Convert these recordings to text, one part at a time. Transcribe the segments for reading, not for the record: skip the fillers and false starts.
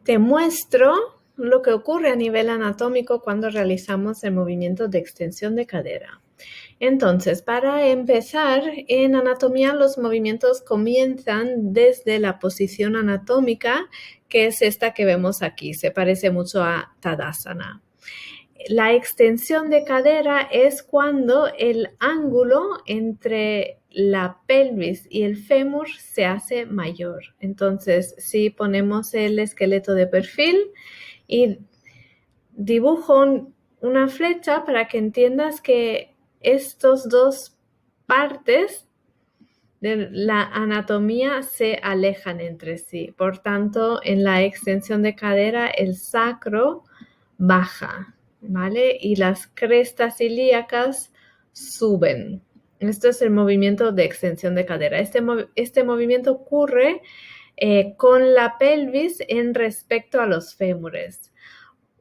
Te muestro lo que ocurre a nivel anatómico cuando realizamos el movimiento de extensión de cadera. Entonces, para empezar, en anatomía los movimientos comienzan desde la posición anatómica, que es esta que vemos aquí. Se parece mucho a Tadasana. La extensión de cadera es cuando el ángulo entre la pelvis y el fémur se hace mayor. Entonces, si ponemos el esqueleto de perfil y dibujo una flecha para que entiendas que estas dos partes de la anatomía se alejan entre sí. Por tanto, en la extensión de cadera, el sacro baja, ¿vale? Y las crestas ilíacas suben. Esto es el movimiento de extensión de cadera. Este movimiento ocurre con la pelvis en respecto a los fémures.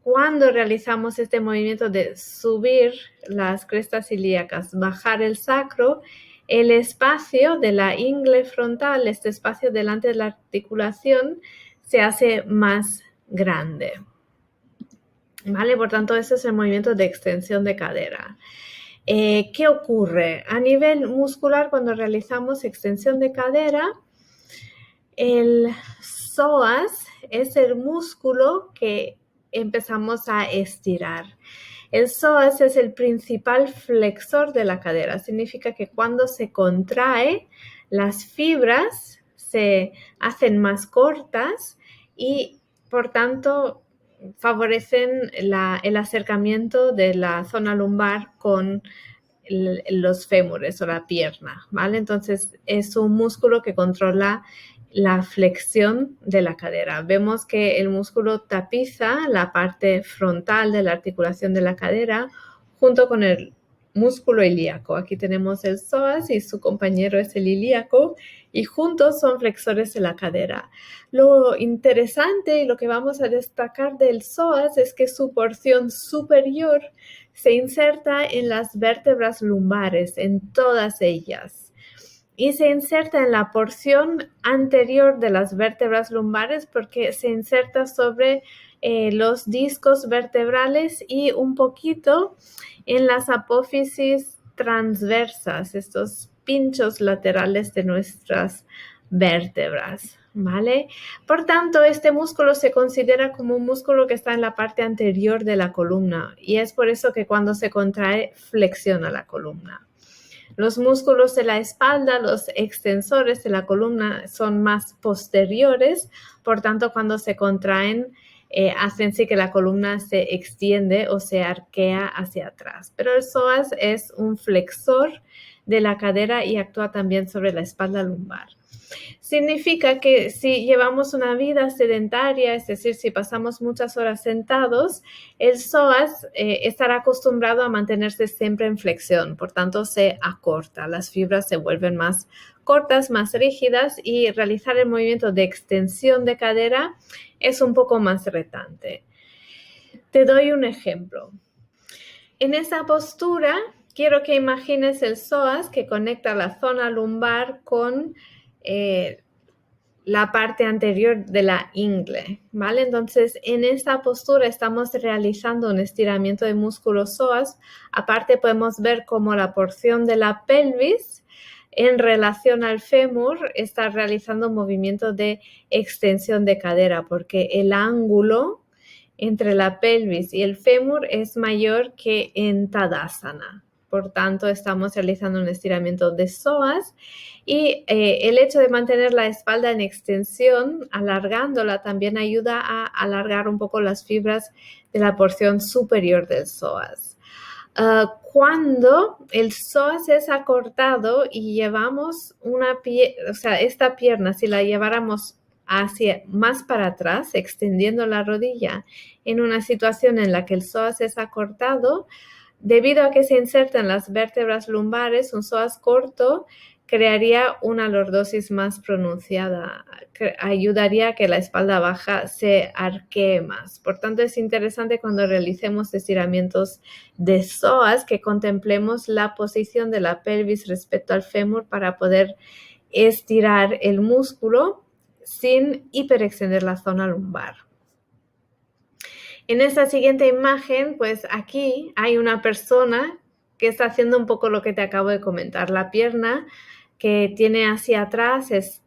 Cuando realizamos este movimiento de subir las crestas ilíacas, bajar el sacro, el espacio de la ingle frontal, este espacio delante de la articulación, se hace más grande. ¿Vale? Por tanto, ese es el movimiento de extensión de cadera. ¿Qué ocurre? A nivel muscular, cuando realizamos extensión de cadera, el psoas es el músculo que empezamos a estirar. El psoas es el principal flexor de la cadera. Significa que cuando se contrae, las fibras se hacen más cortas y, por tanto, favorecen el acercamiento de la zona lumbar con los fémures o la pierna, ¿vale? Entonces, es un músculo que controla la flexión de la cadera. Vemos que el músculo tapiza la parte frontal de la articulación de la cadera junto con el músculo ilíaco. Aquí tenemos el psoas y su compañero es el ilíaco y juntos son flexores de la cadera. Lo interesante y lo que vamos a destacar del psoas es que su porción superior se inserta en las vértebras lumbares, en todas ellas. Y se inserta en la porción anterior de las vértebras lumbares porque se inserta sobre los discos vertebrales y un poquito en las apófisis transversas, estos pinchos laterales de nuestras vértebras, ¿vale? Por tanto, este músculo se considera como un músculo que está en la parte anterior de la columna y es por eso que cuando se contrae flexiona la columna. Los músculos de la espalda, los extensores de la columna son más posteriores, por tanto, cuando se contraen, hacen sí que la columna se extiende o se arquea hacia atrás. Pero el psoas es un flexor de la cadera y actúa también sobre la espalda lumbar. Significa que si llevamos una vida sedentaria, es decir, si pasamos muchas horas sentados, el psoas estará acostumbrado a mantenerse siempre en flexión, por tanto se acorta, las fibras se vuelven más cortas, más rígidas y realizar el movimiento de extensión de cadera es un poco más retante. Te doy un ejemplo. En esa postura, quiero que imagines el psoas que conecta la zona lumbar con la parte anterior de la ingle, ¿vale? Entonces, en esta postura estamos realizando un estiramiento de músculo psoas. Aparte, podemos ver cómo la porción de la pelvis en relación al fémur está realizando un movimiento de extensión de cadera porque el ángulo entre la pelvis y el fémur es mayor que en Tadasana. Por tanto, estamos realizando un estiramiento de psoas y el hecho de mantener la espalda en extensión, alargándola, también ayuda a alargar un poco las fibras de la porción superior del psoas. Cuando el psoas es acortado y llevamos esta pierna, si la lleváramos hacia más para atrás, extendiendo la rodilla, en una situación en la que el psoas es acortado, debido a que se insertan las vértebras lumbares, un psoas corto crearía una lordosis más pronunciada, que ayudaría a que la espalda baja se arquee más. Por tanto, es interesante cuando realicemos estiramientos de psoas que contemplemos la posición de la pelvis respecto al fémur para poder estirar el músculo sin hiperextender la zona lumbar. En esta siguiente imagen, pues aquí hay una persona que está haciendo un poco lo que te acabo de comentar. La pierna que tiene hacia atrás es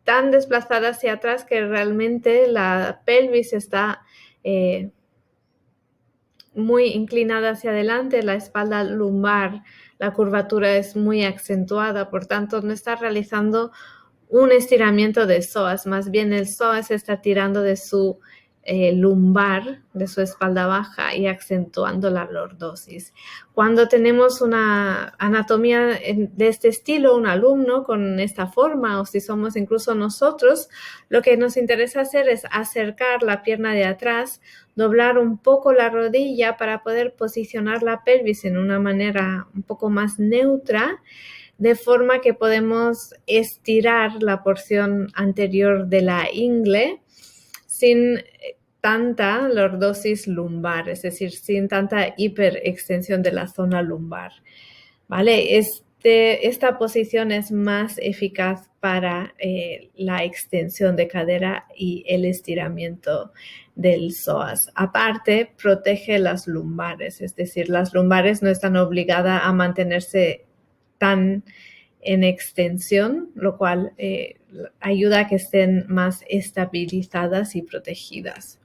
tan desplazada hacia atrás que realmente la pelvis está muy inclinada hacia adelante, la espalda lumbar, la curvatura es muy acentuada, por tanto no está realizando un estiramiento de psoas, más bien el psoas está tirando de su lumbar, de su espalda baja y acentuando la lordosis. Cuando tenemos una anatomía de este estilo, un alumno con esta forma, o si somos incluso nosotros, lo que nos interesa hacer es acercar la pierna de atrás, doblar un poco la rodilla para poder posicionar la pelvis en una manera un poco más neutra, de forma que podemos estirar la porción anterior de la ingle sin tanta lordosis lumbar, es decir, sin tanta hiperextensión de la zona lumbar, ¿vale? Esta posición es más eficaz para la extensión de cadera y el estiramiento del psoas. Aparte, protege las lumbares, es decir, las lumbares no están obligadas a mantenerse tan en extensión, lo cual ayuda a que estén más estabilizadas y protegidas.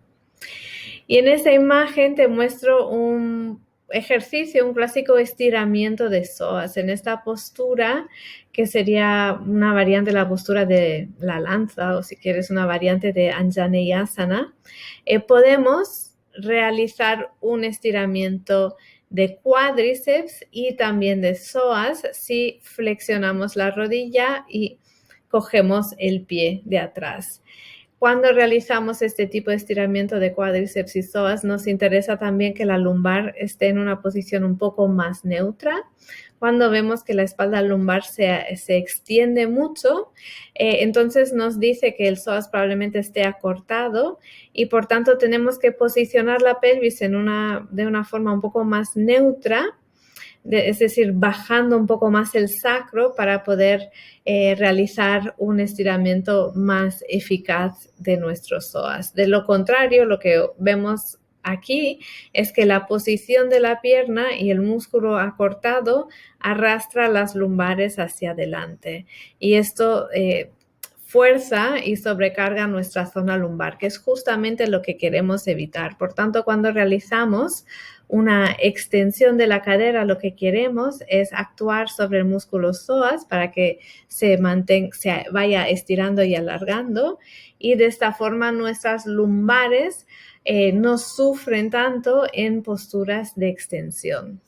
Y en esta imagen te muestro un ejercicio, un clásico estiramiento de psoas. En esta postura, que sería una variante de la postura de la lanza, o si quieres una variante de Anjaneyasana, podemos realizar un estiramiento de cuádriceps y también de psoas si flexionamos la rodilla y cogemos el pie de atrás. Cuando realizamos este tipo de estiramiento de cuádriceps y psoas, nos interesa también que la lumbar esté en una posición un poco más neutra. Cuando vemos que la espalda lumbar se extiende mucho, entonces nos dice que el psoas probablemente esté acortado y por tanto tenemos que posicionar la pelvis de una forma un poco más neutra, es decir, bajando un poco más el sacro para poder realizar un estiramiento más eficaz de nuestros psoas. De lo contrario, lo que vemos aquí es que la posición de la pierna y el músculo acortado arrastra las lumbares hacia adelante y esto fuerza y sobrecarga nuestra zona lumbar, que es justamente lo que queremos evitar. Por tanto, cuando realizamos una extensión de la cadera, lo que queremos es actuar sobre el músculo psoas para que se vaya estirando y alargando y de esta forma nuestras lumbares no sufren tanto en posturas de extensión.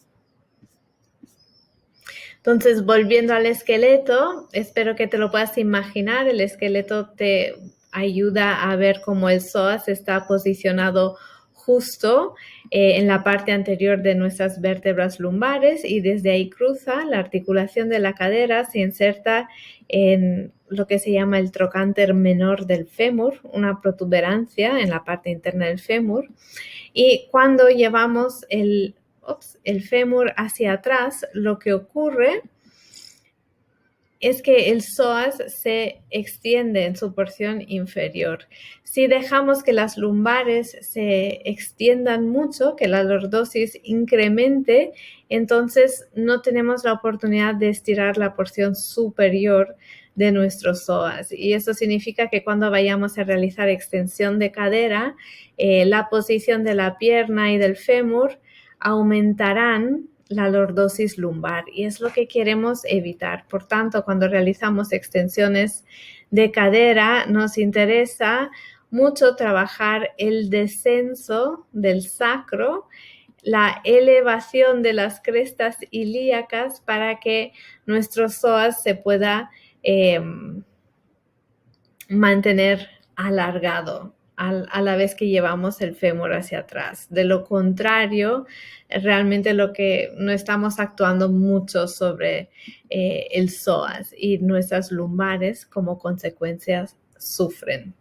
Entonces, volviendo al esqueleto, espero que te lo puedas imaginar. El esqueleto te ayuda a ver cómo el psoas está posicionado justo en la parte anterior de nuestras vértebras lumbares y desde ahí cruza la articulación de la cadera, se inserta en lo que se llama el trocánter menor del fémur, una protuberancia en la parte interna del fémur. Y cuando llevamos el fémur hacia atrás, lo que ocurre es que el psoas se extiende en su porción inferior. Si dejamos que las lumbares se extiendan mucho, que la lordosis incremente, entonces no tenemos la oportunidad de estirar la porción superior de nuestro psoas. Y eso significa que cuando vayamos a realizar extensión de cadera, la posición de la pierna y del fémur aumentarán la lordosis lumbar y es lo que queremos evitar. Por tanto, cuando realizamos extensiones de cadera, nos interesa mucho trabajar el descenso del sacro, la elevación de las crestas ilíacas para que nuestro psoas se pueda mantener alargado a la vez que llevamos el fémur hacia atrás. De lo contrario, realmente lo que no estamos actuando mucho sobre el psoas y nuestras lumbares como consecuencias sufren.